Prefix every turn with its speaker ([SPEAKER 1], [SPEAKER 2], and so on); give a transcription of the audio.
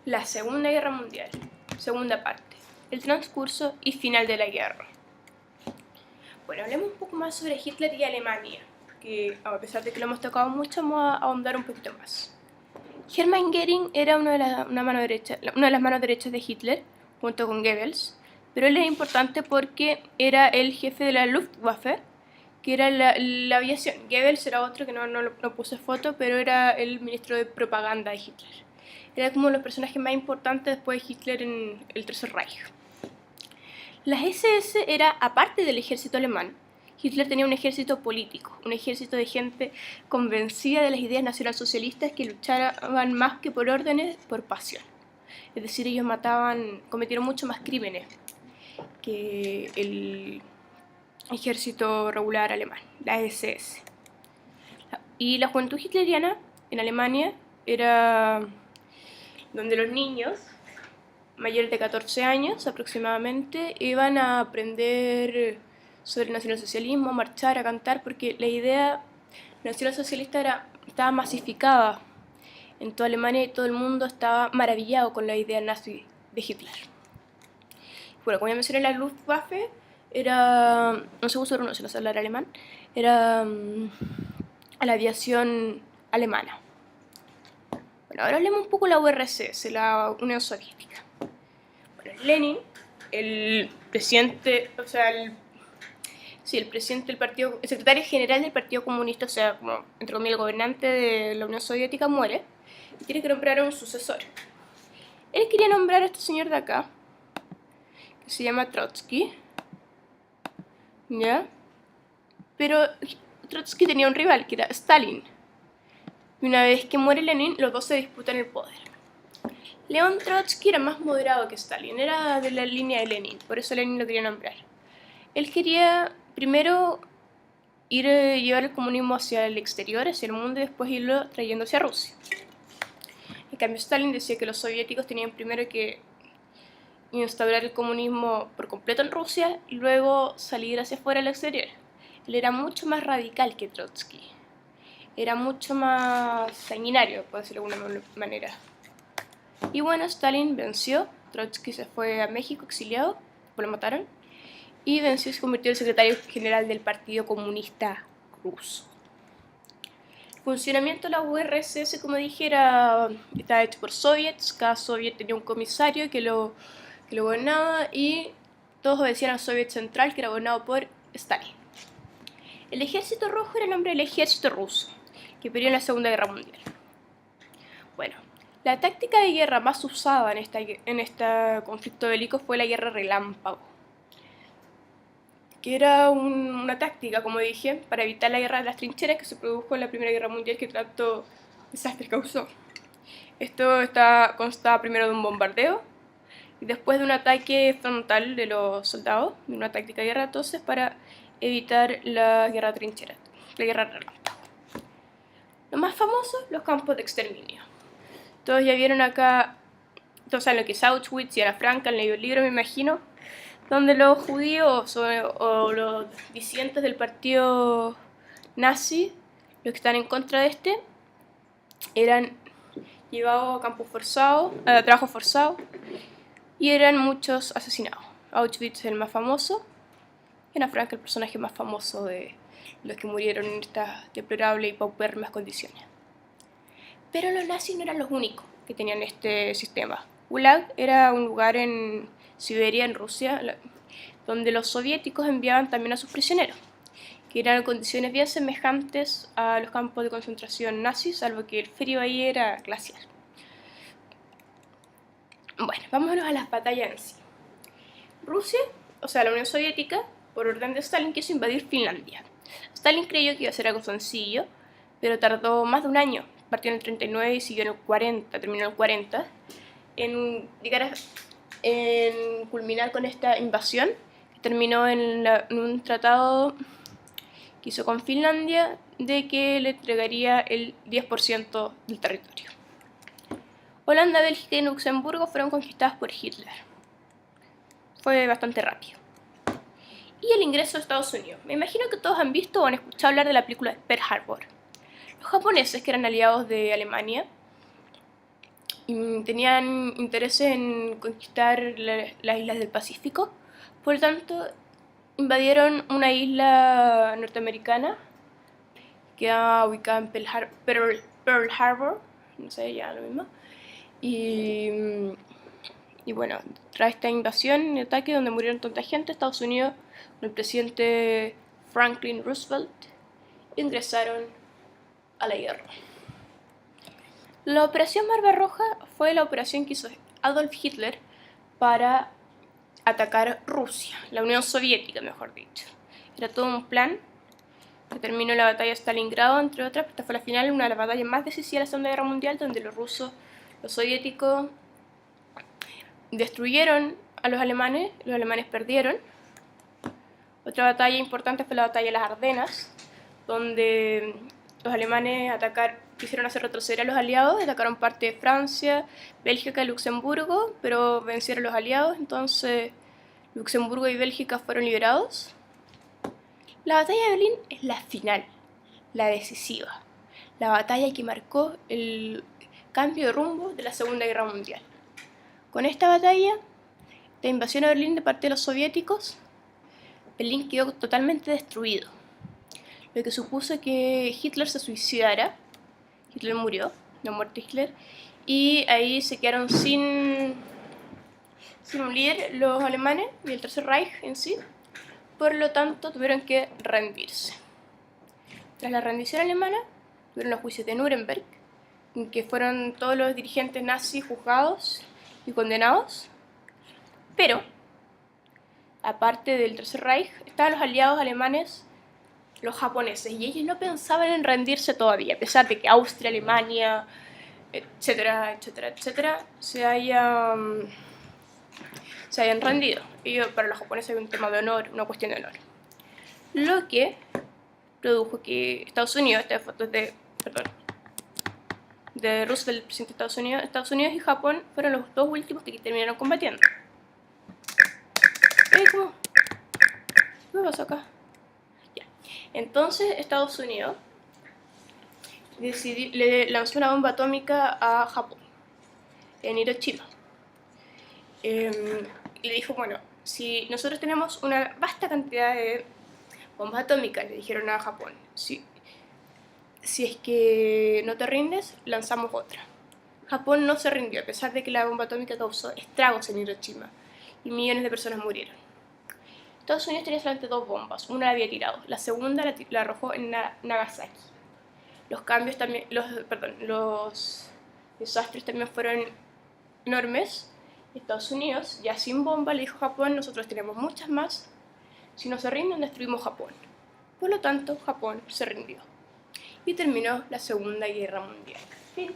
[SPEAKER 1] La Segunda Guerra Mundial. Segunda parte. El transcurso y final de la guerra. Bueno, hablemos un poco más sobre Hitler y Alemania, que a pesar de que lo hemos tocado mucho, vamos a ahondar un poquito más. Hermann Göring era una de las manos derechas de Hitler, junto con Goebbels, pero él era importante porque era el jefe de la Luftwaffe, que era la aviación. Goebbels era otro que no puse foto, pero era el ministro de propaganda de Hitler. Era como los personajes más importantes después de Hitler en el Tercer Reich. Las SS era, aparte del ejército alemán, Hitler tenía un ejército político, un ejército de gente convencida de las ideas nacionalsocialistas que luchaban más que por órdenes, por pasión. Es decir, ellos cometieron mucho más crímenes que el ejército regular alemán, la SS. Y la juventud hitleriana en Alemania era donde los niños mayores de 14 años aproximadamente iban a aprender sobre el nacionalsocialismo, a marchar, a cantar, porque la idea nacionalsocialista estaba masificada en toda Alemania y todo el mundo estaba maravillado con la idea nazi de Hitler. Bueno, como ya mencioné, la Luftwaffe era, no sé cómo no sé hablar alemán, era la aviación alemana. Bueno, ahora hablemos un poco de la URSS, la Unión Soviética. Bueno, Lenin, el presidente, el presidente del partido, el secretario general del Partido Comunista, o sea, como entre comillas el gobernante de la Unión Soviética, muere y tiene que nombrar a un sucesor. Él quería nombrar a este señor de acá, que se llama Trotsky, ¿ya? Pero Trotsky tenía un rival, que era Stalin. Y una vez que muere Lenin, los dos se disputan el poder. León Trotsky era más moderado que Stalin, era de la línea de Lenin, por eso Lenin lo quería nombrar. Él quería primero llevar el comunismo hacia el exterior, hacia el mundo, y después irlo trayendo hacia Rusia. En cambio, Stalin decía que los soviéticos tenían primero que instaurar el comunismo por completo en Rusia y luego salir hacia afuera al exterior. Él era mucho más radical que Trotsky. Era mucho más sanguinario, por decirlo de alguna manera. Y bueno, Stalin venció, Trotsky se fue a México exiliado, pues lo mataron, y venció y se convirtió en el secretario general del Partido Comunista Ruso. El funcionamiento de la URSS, como dije, estaba hecho por soviets, cada soviet tenía un comisario que lo gobernaba y todos obedecían al soviet central, que era gobernado por Stalin. El ejército rojo era el nombre del ejército ruso, que peleó en la Segunda Guerra Mundial. Bueno, la táctica de guerra más usada en este conflicto bélico fue la guerra relámpago, que era una táctica, como dije, para evitar la guerra de las trincheras que se produjo en la Primera Guerra Mundial, que tanto desastre causó. Esto constaba primero de un bombardeo y después de un ataque frontal de los soldados, de una táctica de guerra entonces para evitar la guerra de trincheras, la guerra relámpago. Lo más famoso, los campos de exterminio. Todos ya vieron acá, todos saben lo que es Auschwitz y Ana Frank, han leído el libro, me imagino, donde los judíos o los disidentes del partido nazi, los que están en contra de este, eran llevados a campos forzados, a trabajo forzado, y eran muchos asesinados. Auschwitz es el más famoso, y Ana Frank el personaje más famoso de los que murieron en estas deplorables y paupérrimas condiciones. Pero los nazis no eran los únicos que tenían este sistema. Gulag era un lugar en Siberia, en Rusia, donde los soviéticos enviaban también a sus prisioneros, que eran condiciones bien semejantes a los campos de concentración nazis, salvo que el frío ahí era glacial. Bueno, vámonos a las batallas en sí. Rusia, o sea, la Unión Soviética, por orden de Stalin, quiso invadir Finlandia. Stalin creyó que iba a ser algo sencillo, pero tardó más de un año. Partió en el 39 y siguió en el 40, terminó en el 40, en culminar con esta invasión, que terminó en un tratado que hizo con Finlandia de que le entregaría el 10% del territorio. Holanda, Bélgica y Luxemburgo fueron conquistadas por Hitler. Fue bastante rápido. Y el ingreso a Estados Unidos. Me imagino que todos han visto o han escuchado hablar de la película Pearl Harbor. Los japoneses, que eran aliados de Alemania, y tenían interés en conquistar las islas del Pacífico. Por lo tanto, invadieron una isla norteamericana que estaba ubicada en Pearl Harbor, no sé, ya lo mismo. Y bueno, tras esta invasión y ataque donde murieron tanta gente, Estados Unidos, con el presidente Franklin Roosevelt, ingresaron a la guerra. La Operación Barbarroja fue la operación que hizo Adolf Hitler para atacar Rusia, la Unión Soviética, mejor dicho. Era todo un plan que terminó en la batalla de Stalingrado, entre otras. Esta fue la final, una de las batallas más decisivas de la Segunda Guerra Mundial, donde los soviéticos destruyeron a los alemanes perdieron. Otra batalla importante fue la batalla de las Ardenas, donde los alemanes quisieron hacer retroceder a los aliados, atacaron parte de Francia, Bélgica y Luxemburgo, pero vencieron los aliados, entonces Luxemburgo y Bélgica fueron liberados. La batalla de Berlín es la final, la decisiva, la batalla que marcó el cambio de rumbo de la Segunda Guerra Mundial. Con esta batalla, la invasión a Berlín de parte de los soviéticos, Berlín quedó totalmente destruido, lo que supuso que Hitler se suicidara. Hitler murió, la muerte de Hitler, y ahí se quedaron sin un líder los alemanes y el Tercer Reich en sí. Por lo tanto, tuvieron que rendirse. Tras la rendición alemana, tuvieron los juicios de Nuremberg, en que fueron todos los dirigentes nazis juzgados y condenados. Pero, aparte del Tercer Reich, estaban los aliados alemanes, los japoneses, y ellos no pensaban en rendirse todavía, a pesar de que Austria, Alemania, etcétera, se hayan rendido. Y para los japoneses hay un tema de honor, una cuestión de honor. Lo que produjo que Estados Unidos, esta foto de Roosevelt, el presidente de Estados Unidos y Japón fueron los dos últimos que terminaron combatiendo. ¿Qué pasa acá? Ya. Entonces Estados Unidos le lanzó una bomba atómica a Japón, en Hiroshima. Le dijo, bueno, si nosotros tenemos una vasta cantidad de bombas atómicas, le dijeron a Japón, si es que no te rindes, lanzamos otra. Japón no se rindió, a pesar de que la bomba atómica causó estragos en Hiroshima y millones de personas murieron. Estados Unidos tenía solamente 2 bombas, una la había tirado, la segunda la arrojó en Nagasaki. Los desastres también fueron enormes. Estados Unidos, ya sin bomba, le dijo a Japón, nosotros tenemos muchas más, si no se rinden, destruimos Japón. Por lo tanto, Japón se rindió. Y terminó la Segunda Guerra Mundial. Fin.